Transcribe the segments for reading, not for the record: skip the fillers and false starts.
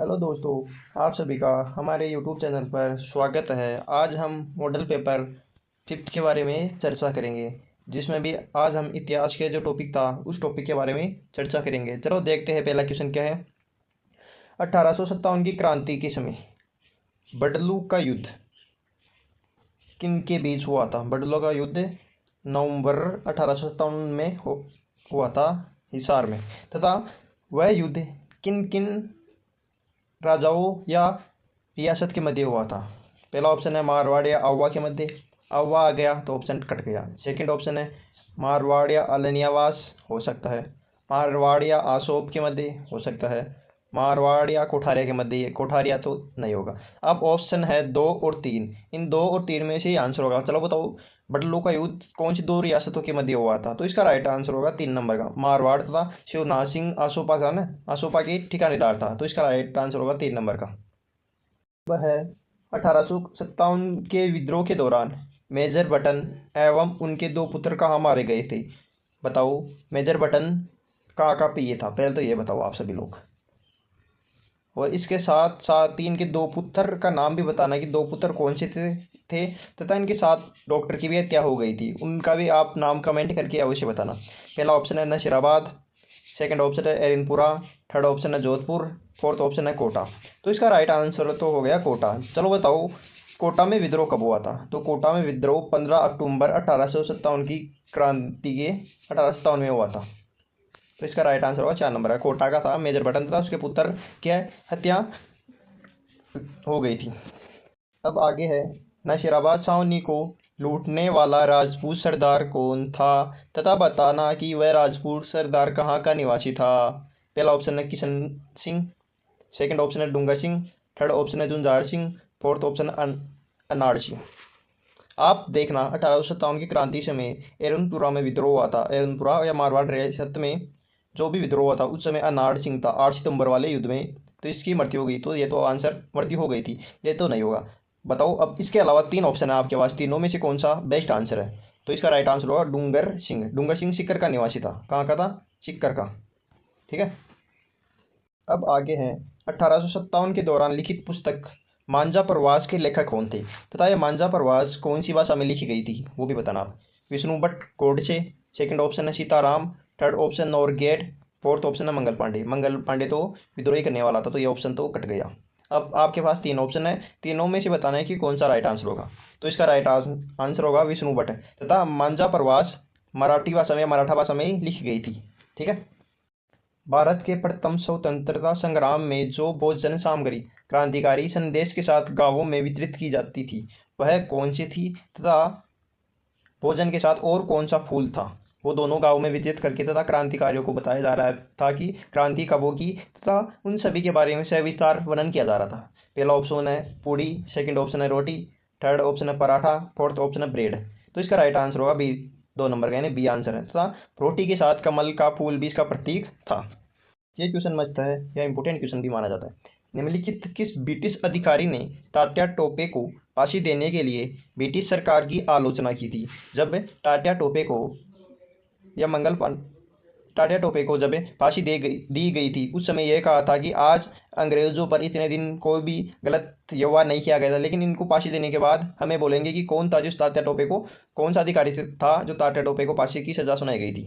Hello दोस्तों, आप सभी का हमारे यूट्यूब चैनल पर स्वागत है। आज हम मॉडल पेपर फिफ्थ के बारे में चर्चा करेंगे, जिसमें भी आज हम इतिहास के जो टॉपिक था उस टॉपिक के बारे में चर्चा करेंगे। चलो देखते हैं पहला क्वेश्चन क्या है। 1857 की क्रांति के समय बडलू का युद्ध किन के बीच हुआ था? बडलू का युद्ध नवंबर 1857 में हुआ था हिसार में। तथा वह युद्ध किन किन राजाओं या रियासत के मध्य हुआ था? पहला ऑप्शन है मारवाड़ या अववा के मध्य। अववा आ गया तो ऑप्शन कट गया। सेकंड ऑप्शन है मारवाड़ या अलनियावास, हो सकता है। मारवाड़ या आसोप के मध्य, हो सकता है। मारवाड़ या कोठारिया के मध्य, कोठारिया तो नहीं होगा। अब ऑप्शन है 2 और 3। इन 2 और 3 में से ही आंसर होगा। चलो बताओ, बटलू का युद्ध कौन सी 2 रियासतों के मध्य हुआ था? तो इसका राइट आंसर होगा 3 नंबर का, मारवाड़ तथा शिवनाथ सिंह आसोपा का ना, आसोपा के ठिकानेदार था। तो इसका राइट आंसर होगा 3 नंबर का। वह 1857 के विद्रोह के दौरान मेजर बटन एवं उनके 2 पुत्र कहाँ मारे गए थे? बताओ, मेजर बटन कहाँ का पिए था? पहले तो ये बताओ आप सभी लोग। और इसके साथ साथ ही इनके 2 पुत्र का नाम भी बताना कि 2 पुत्र कौन से थे तथा इनके साथ डॉक्टर की भी हत्या हो गई थी, उनका भी आप नाम कमेंट करके अवश्य बताना। पहला ऑप्शन है नशीराबाद, सेकंड ऑप्शन है एरनपुरा, थर्ड ऑप्शन है जोधपुर, फोर्थ ऑप्शन है कोटा। तो इसका राइट आंसर तो हो गया कोटा। चलो बताओ, कोटा में विद्रोह कब हुआ था? तो कोटा में विद्रोह 15 अक्टूबर 1857 की क्रांति के 1857 में हुआ था। तो इसका राइट आंसर होगा 4 नंबर है, कोटा का था। मेजर बटन था, उसके पुत्र की हत्या हो गई थी। अब आगे है, नशीराबाद छावनी को लूटने वाला राजपूत सरदार कौन था तथा बताना कि वह राजपूत सरदार कहाँ का निवासी था। पहला ऑप्शन है किशन सिंह, सेकंड ऑप्शन है डूंगा सिंह, थर्ड ऑप्शन है जुंजार सिंह, फोर्थ ऑप्शन है अनाड़ सिंह। आप देखना, 1857 की क्रांति समय एरनपुरा में विद्रोह हुआ था। एरनपुरा या मारवाड़ रियासत में जो भी विद्रोह हुआ था उस समय अनाड़ सिंह था, 8 सितंबर वाले युद्ध में। तो इसकी मृत्यु हो गई। तो ये तो आंसर मृत्यु हो गई थी, ये तो नहीं होगा। बताओ, अब इसके अलावा 3 ऑप्शन है आपके पास, तीनों में से कौन सा बेस्ट आंसर है? तो इसका राइट आंसर होगा डूंगर सिंह। डूंगर सिंह सिक्कर का निवासी था। कहाँ का था? सिक्कर का। ठीक है। अब आगे हैं, 1857 के दौरान लिखित पुस्तक मांझा प्रवास के लेखक कौन थे तथा यह मांझा प्रवास कौन सी भाषा में लिखी गई थी वो भी बताना आप। विष्णु भट्ट गोडसे, सेकंड ऑप्शन है सीताराम, थर्ड ऑप्शन नौरगेट, फोर्थ ऑप्शन है मंगल पांडे। मंगल पांडे तो विद्रोही करने वाला था, तो ये ऑप्शन तो कट गया। अब आपके पास 3 ऑप्शन है, तीनों में से बताना है कि कौन सा राइट आंसर होगा। तो इसका राइट आंसर होगा विष्णु भट्ट तथा मांझा प्रवास मराठी भाषा में, मराठा भाषा में लिखी गई थी। ठीक है। भारत के प्रथम स्वतंत्रता संग्राम में जो भोजन सामग्री क्रांतिकारी संदेश के साथ गांवों में वितरित की जाती थी वह कौन सी थी तथा भोजन के साथ और कौन सा फूल था? वो दोनों गांवों में वितरित करके तथा क्रांतिकारियों को बताया जा रहा था कि क्रांति कब होगी तथा उन सभी के बारे में सविस्तार वर्णन किया जा रहा था। पहला ऑप्शन है पूड़ी, सेकंड ऑप्शन है रोटी, थर्ड ऑप्शन है पराठा, फोर्थ ऑप्शन है ब्रेड। तो इसका राइट आंसर होगा बी, 2 नंबर का, यानी बी आंसर है। तथा रोटी के साथ कमल का फूल भी इसका प्रतीक था। ये क्वेश्चन मस्त है या इंपोर्टेंट क्वेश्चन भी माना जाता है। निम्नलिखित किस ब्रिटिश अधिकारी ने तात्या टोपे को फांसी देने के लिए ब्रिटिश सरकार की आलोचना की थी? जब तात्या टोपे को या तात्या टोपे को जब फांसी दी गई थी उस समय यह कहा था कि आज अंग्रेजों पर इतने दिन कोई भी गलत व्यवहार नहीं किया गया था, लेकिन इनको फांसी देने के बाद हमें बोलेंगे कि कौन था जिस तात्या टोपे को, कौन सा अधिकारी था जो तात्या टोपे को फांसी की सजा सुनाई गई थी।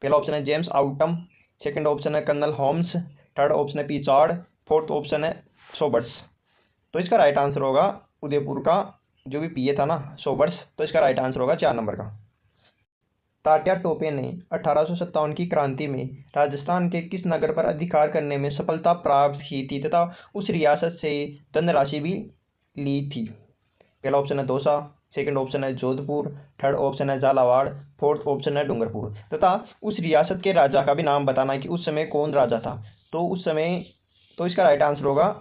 पहला ऑप्शन है जेम्स आउटम, सेकंड ऑप्शन है कर्नल होम्स, थर्ड ऑप्शन है पिचार्ड, फोर्थ ऑप्शन है सोबर्स। तो इसका राइट आंसर होगा उदयपुर का जो भी पीए था ना, सोबर्स। तो इसका राइट आंसर होगा 4 नंबर का। तात्या टोपे ने 1857 की क्रांति में राजस्थान के किस नगर पर अधिकार करने में सफलता प्राप्त की थी तथा उस रियासत से धनराशि भी ली थी? पहला ऑप्शन है दौसा, सेकंड ऑप्शन है जोधपुर, थर्ड ऑप्शन है झालावाड़, फोर्थ ऑप्शन है डूंगरपुर। तथा उस रियासत के राजा का भी नाम बताना है कि उस समय कौन राजा था। तो उस समय, तो इसका राइट आंसर होगा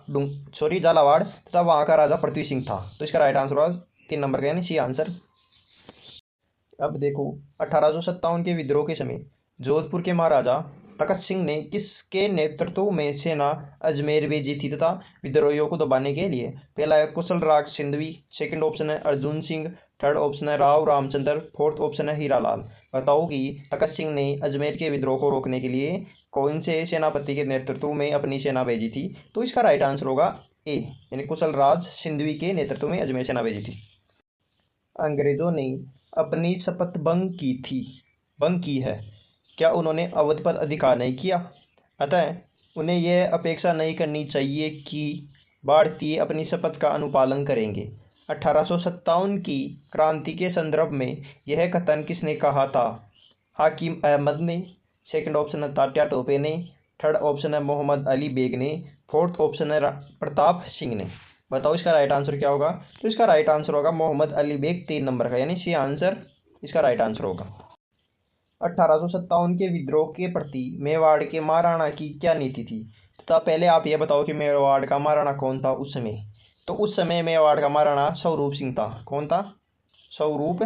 झालावाड़ तथा वहाँ का राजा पृथ्वी सिंह था। तो इसका राइट आंसर होगा 3 नंबर का, यानी सी आंसर। अब देखो, 1857 के विद्रोह के समय जोधपुर के महाराजा तखत सिंह ने किसके नेतृत्व में सेना अजमेर भेजी थी तथा विद्रोहियों को दबाने के लिए? पहला है कुशल राग सिंधवी, सेकंड ऑप्शन है अर्जुन सिंह, थर्ड ऑप्शन है राव रामचंद्र, फोर्थ ऑप्शन है हीरालाल। बताओ कि तखत सिंह ने अजमेर के विद्रोह को रोकने के लिए कौन से सेनापति के नेतृत्व में अपनी सेना भेजी थी? तो इसका राइट आंसर होगा ए, यानी कुशल राज सिंधवी के नेतृत्व में अजमेर सेना भेजी थी। अंग्रेजों ने अपनी शपथ भंग की है, क्या उन्होंने अवध पर अधिकार नहीं किया? अतः उन्हें यह अपेक्षा नहीं करनी चाहिए कि भारतीय अपनी शपथ का अनुपालन करेंगे। 1857 की क्रांति के संदर्भ में यह कथन किसने कहा था? हाकिम अहमद ने, सेकंड ऑप्शन है तात्या टोपे ने, थर्ड ऑप्शन है मोहम्मद अली बेग ने, फोर्थ ऑप्शन है प्रताप सिंह ने। बताओ इसका राइट आंसर क्या होगा? तो इसका राइट आंसर होगा मोहम्मद अली बेग 3 नंबर का, यानी सी आंसर इसका राइट आंसर होगा। 1857 के विद्रोह के प्रति मेवाड़ के महाराणा की क्या नीति थी? तथा पहले आप ये बताओ कि मेवाड़ का महाराणा कौन था उस समय? तो उस समय मेवाड़ का महाराणा स्वरूप सिंह था। कौन था? स्वरूप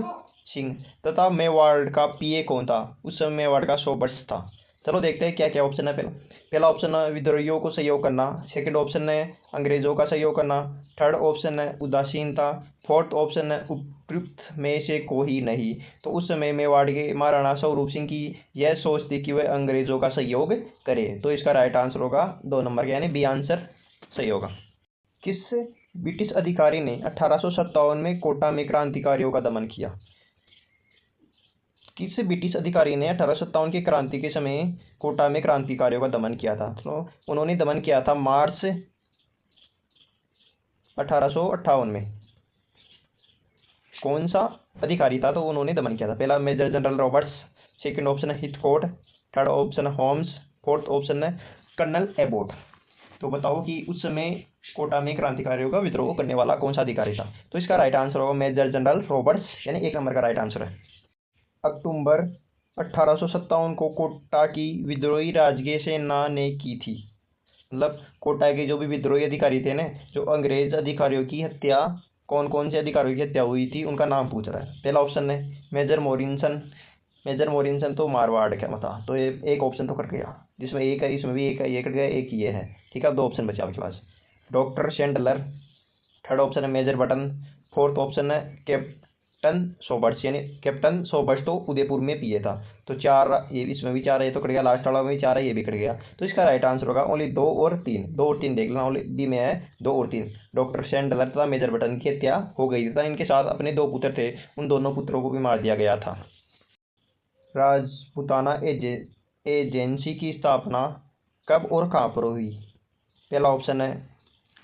सिंह। तथा मेवाड़ का पीए कौन था? उस समय मेवाड़ का सोबर्स था। चलो देखते हैं क्या क्या ऑप्शन है। पहला ऑप्शन है विद्रोहियों को सहयोग करना, सेकंड ऑप्शन है अंग्रेजों का सहयोग करना, थर्ड ऑप्शन है उदासीनता, फोर्थ ऑप्शन है उपयुक्त में से कोई नहीं। तो उस समय मेवाड़ के महाराणा स्वरूप सिंह की यह सोच थी कि वह अंग्रेजों का सहयोग करे। तो इसका राइट आंसर होगा 2 नंबर का, यानी बी आंसर सही होगा। किस ब्रिटिश अधिकारी ने 1857 में कोटा में क्रांतिकारियों का दमन किया? किस ब्रिटिश अधिकारी ने 1857 की क्रांति के समय कोटा में क्रांतिकारियों का दमन किया था? तो उन्होंने दमन किया था मार्च 1858 में। कौन सा अधिकारी था तो उन्होंने दमन किया था? पहला major general Roberts, second option है हिथकोट, थर्ड ऑप्शन है होम्स, फोर्थ ऑप्शन है कर्नल एबोट। तो बताओ कि उस समय कोटा में क्रांतिकारियों का विद्रोह करने वाला कौन सा अधिकारी था? तो इसका राइट आंसर होगा मेजर जनरल रॉबर्ट्स, यानी 1 नंबर का राइट आंसर है। अक्टूबर 1857 को कोटा की विद्रोही राजकीय सेना ने की थी। मतलब कोटा के जो भी विद्रोही अधिकारी थे ना, जो अंग्रेज अधिकारियों की हत्या, कौन कौन से अधिकारियों की हत्या हुई थी उनका नाम पूछ रहा है। पहला ऑप्शन है मेजर मोरिनसन। मेजर मोरिनसन तो मारवाड़ का था, तो ये एक ऑप्शन तो कट गया, जिसमें एक है, इसमें भी एक है, ये कट गया, एक ये है। ठीक है, 2 ऑप्शन बचे आपके पास। डॉक्टर शेंडलर, थर्ड ऑप्शन है मेजर बटन, फोर्थ ऑप्शन है कैप्टन सोबर्ट्स, यानी कैप्टन सोबर्ट्स तो उदयपुर में पिए था। तो 4, ये इसमें भी 4 है, ये तो कट गया, लास्ट वाला में भी 4 है, ये भी कट गया। तो इसका राइट आंसर होगा ओनली 2 और 3। 2 और 3 देख लेना, ओनली बी में है 2 और 3। डॉक्टर शेंडलर तथा मेजर बटन की हत्या हो गई तथा इनके साथ अपने 2 पुत्र थे, उन दोनों पुत्रों को भी मार दिया गया था। राजपुताना एजेंसी की स्थापना कब और कहाँ पर हुई? पहला ऑप्शन है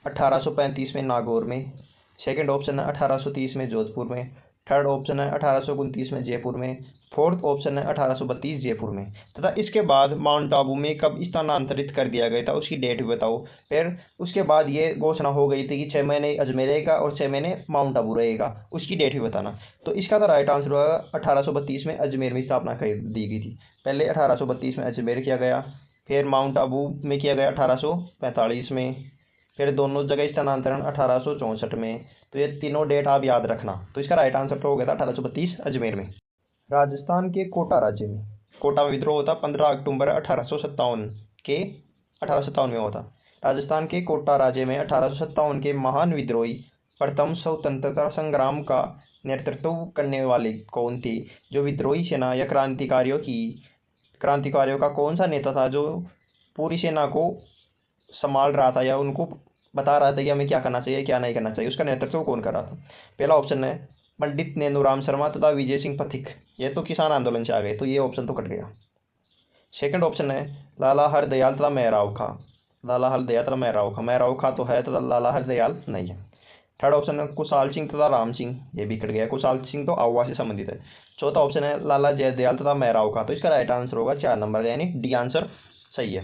1835 में नागौर में, सेकंड ऑप्शन है 1830 में जोधपुर में, थर्ड ऑप्शन है 1829 में जयपुर में, फोर्थ ऑप्शन है 1832 जयपुर में। तथा इसके बाद माउंट आबू में कब स्थानांतरित कर दिया गया था उसकी डेट भी बताओ। फिर उसके बाद ये घोषणा हो गई थी कि 6 महीने अजमेर रहेगा और 6 महीने माउंट आबू रहेगा, उसकी डेट भी बताना। तो इसका तो राइट आंसर होगा 1832 में अजमेर में स्थापना कर दी गई थी। पहले 1832 में अजमेर किया गया, फिर माउंट आबू में किया गया 1845 में, फिर दोनों जगह स्थानांतरण 1864 में। तो ये तीनों डेट आप याद रखना। तो इसका राइट आंसर तो हो गया था 1832 अजमेर में। राजस्थान के कोटा राज्य में कोटा में विद्रोह होता 15 अक्टूबर 1857 में होता। राजस्थान के कोटा राज्य में 1857 के महान विद्रोही प्रथम स्वतंत्रता संग्राम का नेतृत्व करने वाले कौन थे? जो विद्रोही सेना या क्रांतिकारियों का कौन सा नेता था जो पूरी सेना को संभाल रहा था या उनको बता रहा था कि हमें क्या करना चाहिए क्या नहीं करना चाहिए? उसका नेतृत्व कौन कर रहा था? पहला ऑप्शन है पंडित नेनूराम शर्मा तथा विजय सिंह पथिक, ये तो किसान आंदोलन से आ गए, तो ये ऑप्शन तो कट गया। सेकंड ऑप्शन है लाला हरदयाल तथा मेहराव खा। लाला हरदयाल तथा मेहराव खा तो है तथा लाला हरदयाल नहीं है। थर्ड ऑप्शन है कुशाल सिंह तथा राम सिंह, ये भी कट गया, कुशाल सिंह तो आवा से संबंधित है। चौथा ऑप्शन है लाला जयदयाल तथा मेहराव खा। तो इसका राइट आंसर होगा 4 नंबर, यानी डी आंसर सही है।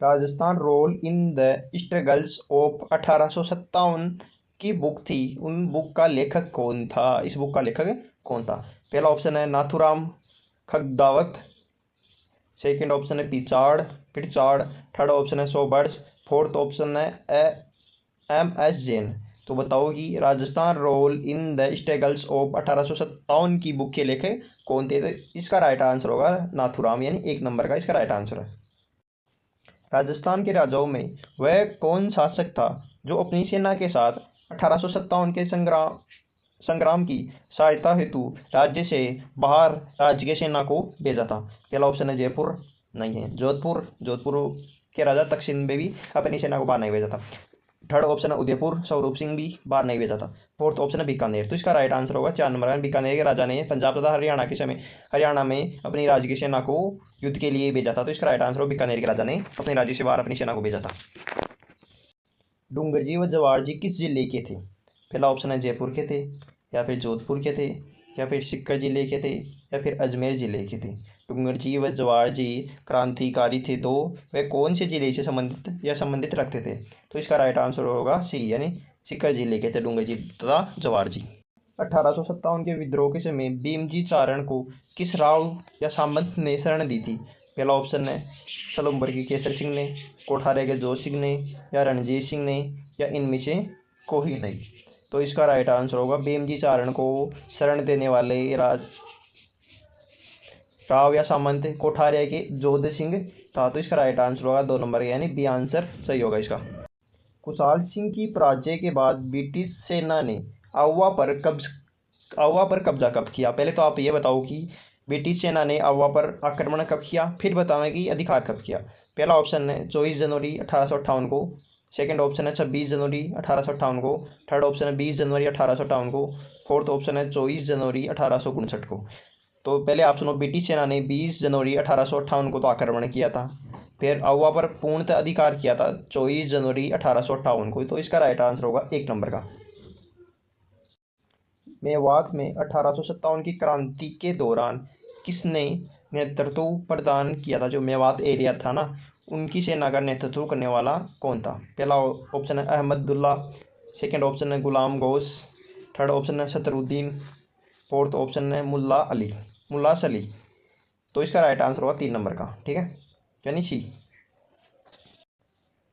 Rajasthan role in the struggles of 1857 की बुक थी, उन बुक का लेखक कौन था? इस बुक का लेखक कौन था? पहला ऑप्शन है नाथुराम खगदावत, सेकंड ऑप्शन है पिचाड़, थर्ड ऑप्शन है सोबर्स, फोर्थ ऑप्शन है एम एस जैन। तो बताओ कि Rajasthan role in the struggles of 1857 की बुक के लेखक कौन थे? तो इसका राइट आंसर होगा नाथुराम, यानी 1 नंबर का इसका राइट आंसर है। राजस्थान के राजाओं में वह कौन शासक था जो अपनी सेना के साथ 1857 के संग्राम की सहायता हेतु राज्य से बाहर राज्य की सेना को भेजा था? पहला ऑप्शन है जयपुर, नहीं है। जोधपुर, जोधपुर के राजा तक्षशिला ने भी अपनी सेना को बाहर नहीं भेजा था। थर्ड ऑप्शन है उदयपुर, स्वरूप सिंह भी बाहर नहीं भेजा था। फोर्थ ऑप्शन है बीकानेर। तो इसका राइट आंसर होगा 4 नंबर का, बीकानेर के राजा ने पंजाब तथा हरियाणा में अपनी राज्य की सेना को युद्ध के लिए भेजा था। तो इसका राइट आंसर होगा बीकानेर के राजा ने अपने राज्य से बाहर अपनी सेना को भेजा था। डूंगरजी व जवाहर जी किस जिले के थे? पहला ऑप्शन है जयपुर के थे, या फिर जोधपुर के थे, या फिर सिक्कर जिले के थे, या फिर अजमेर जिले के थे। डूंगरजी व जवाहर जी क्रांतिकारी थे, तो वे कौन से जिले से संबंधित या संबंधित रखते थे? तो इसका राइट आंसर होगा सी, यानी सिक्कर जिले के थे डूंगरजी तथा जवाहर जी। 1857 के विद्रोह के समय भीमजी चारण को किस राव या सामंत ने शरण दी थी? पहला ऑप्शन है सलूम्बर के केसर सिंह ने, कोठारे के जोश सिंह ने, या रणजीत सिंह ने, या इनमें से कोई नहीं। तो इसका राइट आंसर होगा भीमजी चारण को शरण देने वाले राव या सामंत कोठारे के जोध सिंह था। तो इसका राइट आंसर होगा 2 नंबर, यानी बी आंसर सही होगा इसका। कुशाल सिंह की पराजय के बाद ब्रिटिश सेना ने आउवा पर कब्जा कब किया? पहले तो आप ये बताओ कि ब्रिटिश सेना ने आउवा पर आक्रमण कब किया, फिर बताना कि अधिकार कब किया। पहला ऑप्शन है 24 जनवरी 1858 को, सेकंड ऑप्शन है 26 जनवरी 1858 को, थर्ड ऑप्शन है 20 जनवरी 1858 को, फोर्थ ऑप्शन है 24 जनवरी 1859 को। तो पहले आप सुनो, ब्रिटिश सेना ने 20 जनवरी 1858 को तो आक्रमण किया था, फिर आउवा पर पूर्णतः अधिकार किया था 24 जनवरी 1858 को। तो इसका राइट आंसर होगा 1 नंबर का। मेवात में 1857 की क्रांति के दौरान किसने नेतृत्व प्रदान किया था? जो मेवात एरिया था ना, उनकी सेना का नेतृत्व करने वाला कौन था? पहला ऑप्शन है अहमदुल्ला, सेकंड ऑप्शन है गुलाम गौस, थर्ड ऑप्शन है सतरुद्दीन, फोर्थ ऑप्शन है मुल्ला सली। तो इसका राइट आंसर होगा 3 नंबर का, ठीक है, यानी सी।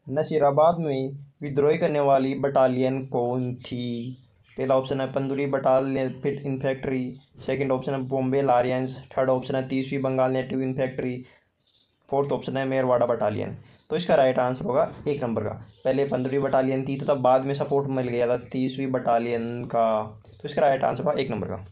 नसीराबाद में विद्रोह करने वाली बटालियन कौन थी? पहला ऑप्शन है पंदुरी battalion fit infantry, second option है बॉम्बे लारियंस, थर्ड ऑप्शन है 30वीं बंगाल नेटिव इन्फेंट्री, फोर्थ ऑप्शन है मेरवाड़ा बटालियन। तो इसका राइट आंसर होगा 1 नंबर का। पहले पंदुरी बटालियन थी तथा बाद में सपोर्ट मिल गया था 30वीं बटालियन का। तो इसका राइट आंसर होगा 1 नंबर का।